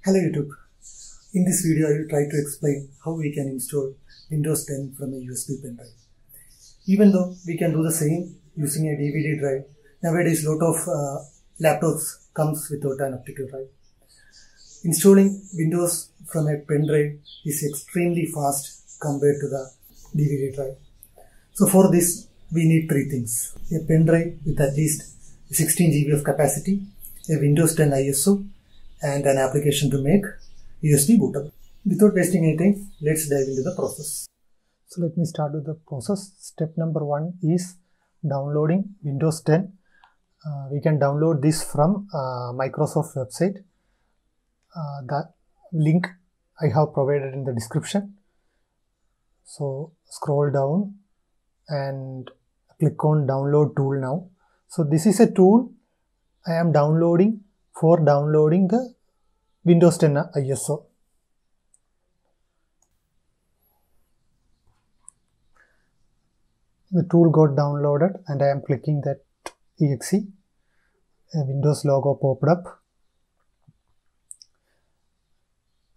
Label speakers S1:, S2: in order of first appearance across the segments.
S1: Hello YouTube. In this video I will try to explain how we can install Windows 10 from a USB pen drive. Even though we can do the same using a DVD drive, nowadays lot of laptops comes without an optical drive. Installing Windows from a pen drive is extremely fast compared to the DVD drive. So for this we need three things: a pen drive with at least 16 GB of capacity, a Windows 10 ISO, and an application to make USB bootable. Without wasting any time, let's dive into the process. So let me start with the process. Step number 1 is downloading Windows 10. We can download this from Microsoft website. The link I have provided in the description. So scroll down and click on download tool now. So this is a tool I am downloading for downloading the Windows 10 ISO. The tool got downloaded and I am clicking that exe. A Windows logo popped up.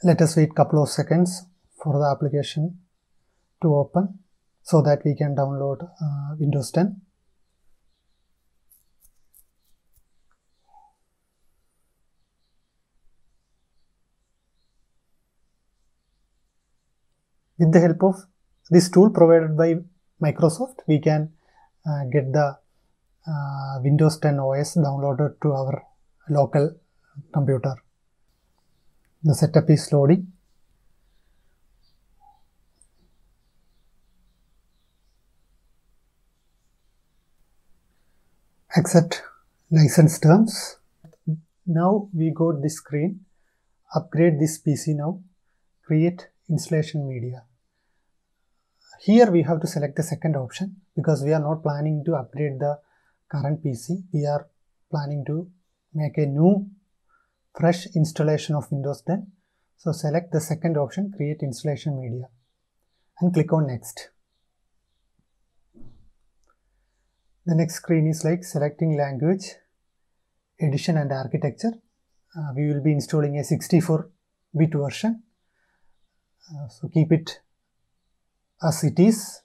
S1: Let us wait a couple of seconds for the application to open so that we can download Windows 10. With the help of this tool provided by Microsoft, we can get the Windows 10 OS downloaded to our local computer. The setup is loading. Accept license terms. Now we got this screen. Upgrade this PC now. Create installation media. Here we have to select the second option because we are not planning to upgrade the current PC. We are planning to make a new fresh installation of Windows 10. So select the second option, create installation media, and click on next. The next screen is like selecting language, edition and architecture. We will be installing a 64-bit version. So keep it as it is.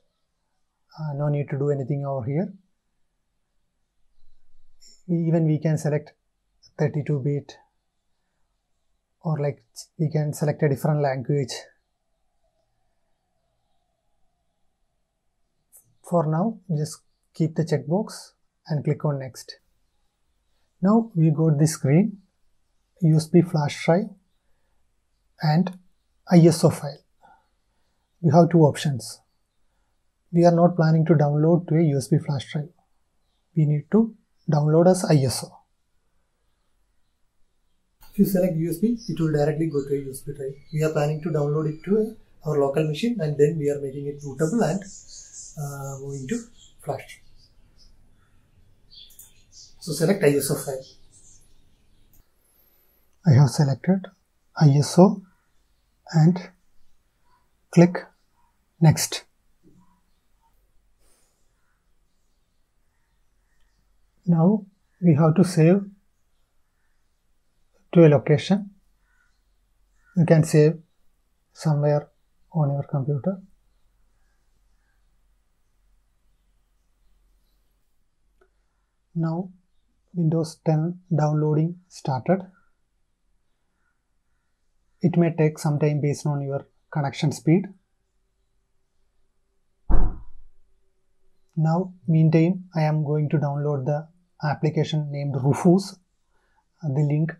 S1: No need to do anything over here. Even we can select 32-bit, or like we can select a different language. For now, just keep the checkbox and click on next. Now we got this screen, USB flash drive and ISO file. We have two options. We are not planning to download to a USB flash drive. We need to download as ISO. If you select USB, it will directly go to a USB drive. We are planning to download it to our local machine, and then we are making it bootable and moving to flash. So select ISO file. I have selected ISO and click next. Now we have to save to a location. You can save somewhere on your computer. Now Windows 10 downloading started. It may take some time based on your connection speed. Now, meantime, I am going to download the application named Rufus. The link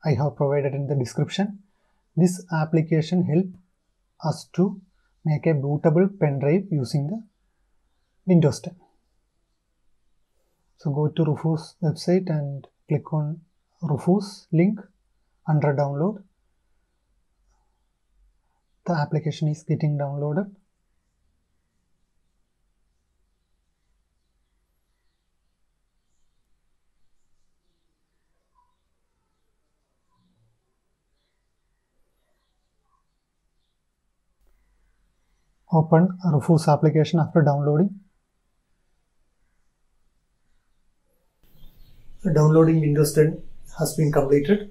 S1: I have provided in the description. This application helps us to make a bootable pen drive using the Windows 10. So go to Rufus website and click on Rufus link under download. The application is getting downloaded. Open Rufus application after downloading. Downloading Windows 10 has been completed.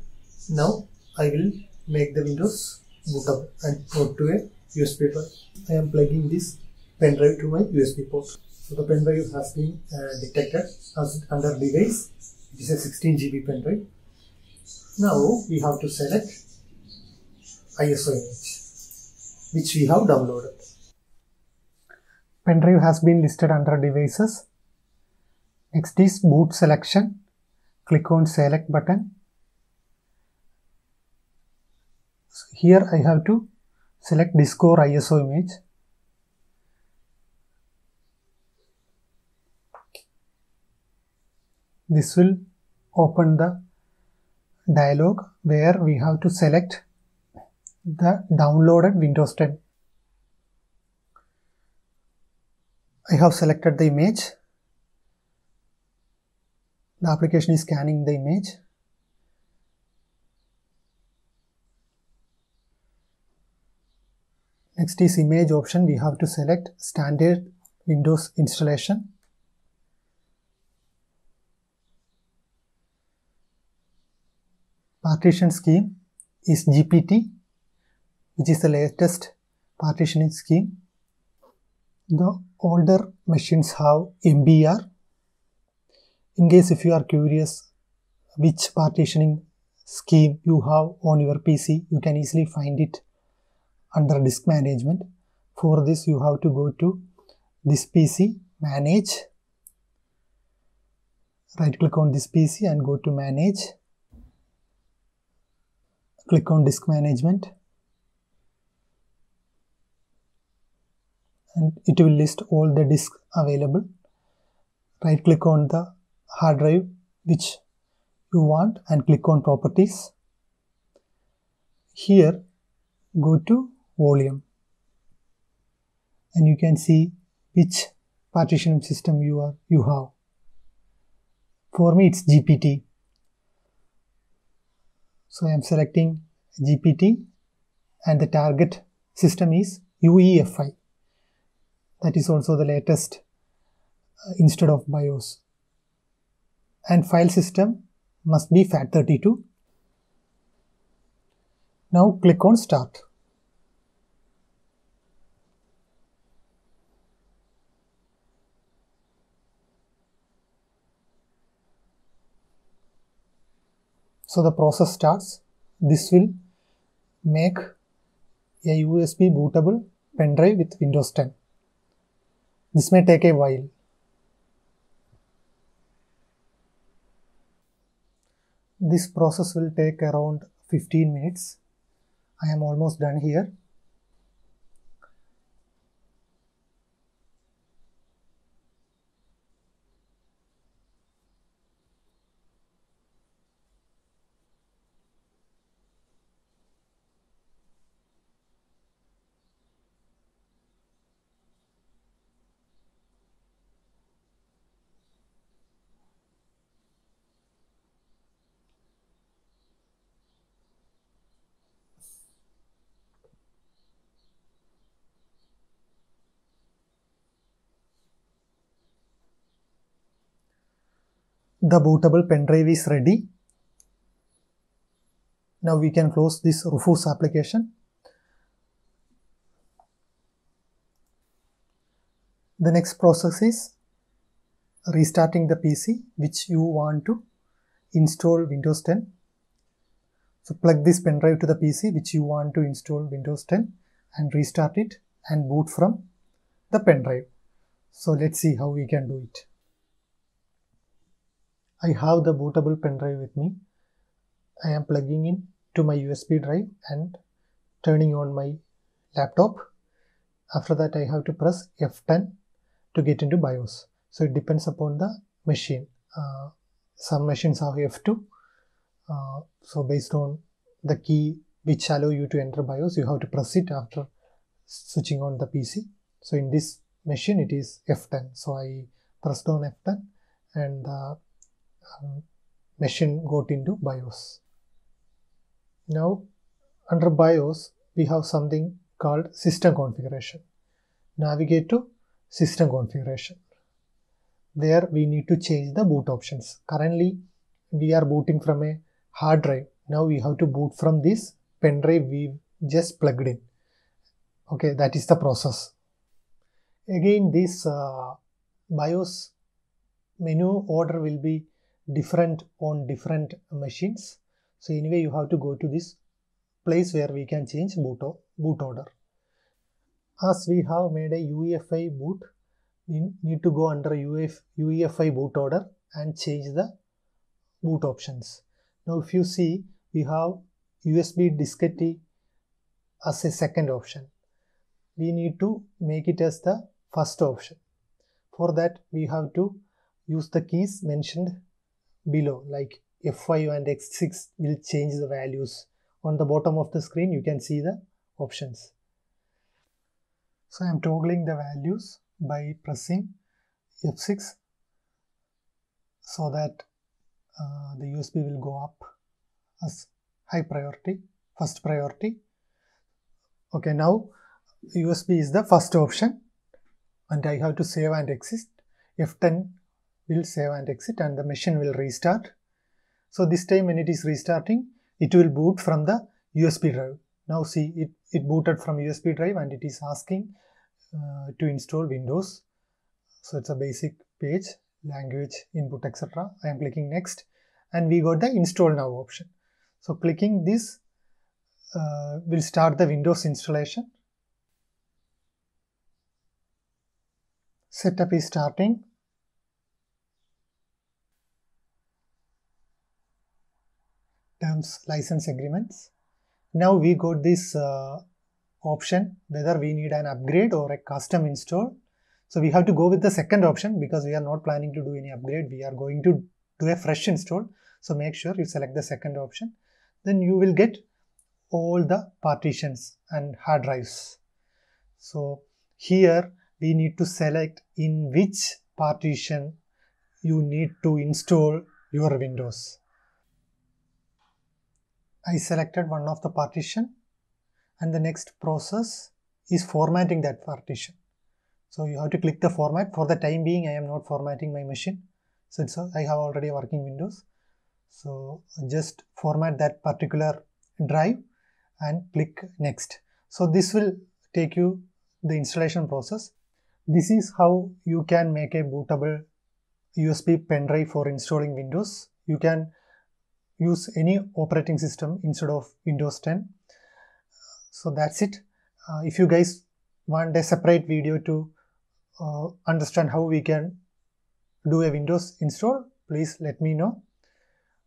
S1: Now I will make the Windows bootable and port to a USB drive. I am plugging this pen drive to my USB port. So the pen drive has been detected as under device. It is a 16 GB pen drive. Now we have to select ISO image which we have downloaded. Pen drive has been listed under devices. Next is boot selection. Click on select button. So here I have to select disk or ISO image. This will open the dialog where we have to select the downloaded Windows 10. I have selected the image. The application is scanning the image. Next is image option. We have to select standard Windows installation. Partition scheme is GPT, which is the latest partitioning scheme. The older machines have MBR. In case if you are curious which partitioning scheme you have on your PC, you can easily find it under disk management. For this you have to go to this PC, manage, right click on this PC and go to manage, click on disk management and it will list all the disks available. Right click on the hard drive which you want and click on properties. Here go to volume and you can see which partition system you have. For me it's GPT. So I am selecting GPT and the target system is UEFI. That is also the latest instead of BIOS. And file system must be FAT32. Now click on start. So the process starts. This will make a USB bootable pen drive with Windows 10. This may take a while. This process will take around 15 minutes. I am almost done here. The bootable pen drive is ready. Now we can close this Rufus application. The next process is restarting the PC which you want to install Windows 10. So plug this pen drive to the PC which you want to install Windows 10 and restart it and boot from the pen drive. So let's see how we can do it. I have the bootable pen drive with me. I am plugging in to my USB drive and turning on my laptop. After that I have to press F10 to get into BIOS. So it depends upon the machine. Some machines have F2. So based on the key which allow you to enter BIOS, you have to press it after switching on the PC. So in this machine it is F10. So I pressed on F10 and the machine got into BIOS. Now under BIOS we have something called system configuration. Navigate to system configuration. There we need to change the boot options. Currently we are booting from a hard drive. Now we have to boot from this
S2: pen drive we just plugged in. Okay, that is the process. Again, this BIOS menu order will be different on different machines. So anyway, you have to go to this place where we can change boot order. As we have made a UEFI boot, we need to go under UEFI boot order and change the boot options. Now if you see, we have USB diskette as a second option. We need to make it as the first option. For that, we have to use the keys mentioned below, like F5 and X6 will change the values. On the bottom of the screen, you can see the options. So I am toggling the values by pressing F6 so that the USB will go up as high priority, first priority. Okay, now USB is the first option and I have to save and exit. F10 will save and exit and the machine will restart. So this time when it is restarting, it will boot from the USB drive. Now see, it booted from USB drive and it is asking to install Windows. So it's a basic page, language, input, etc. I am clicking next and we got the install now option. So clicking this will start the Windows installation. Setup is starting. Terms, license agreements. Now we got this option whether we need an upgrade or a custom install. So we have to go with the second option because we are not planning to do any upgrade. We are going to do a fresh install. So make sure you select the second option. Then you will get all the partitions and hard drives. So here we need to select in which partition you need to install your Windows. I selected one of the partition and the next process is formatting that partition. So you have to click the format. For the time being, I am not formatting my machine since I have already a working Windows. So just format that particular drive and click next. So this will take you the installation process. This is how you can make a bootable USB pen drive for installing Windows. You can use any operating system instead of Windows 10. So that's it. If you guys want a separate video to understand how we can do a Windows install, please let me know.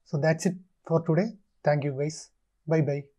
S2: So that's it for today. Thank you guys. Bye bye.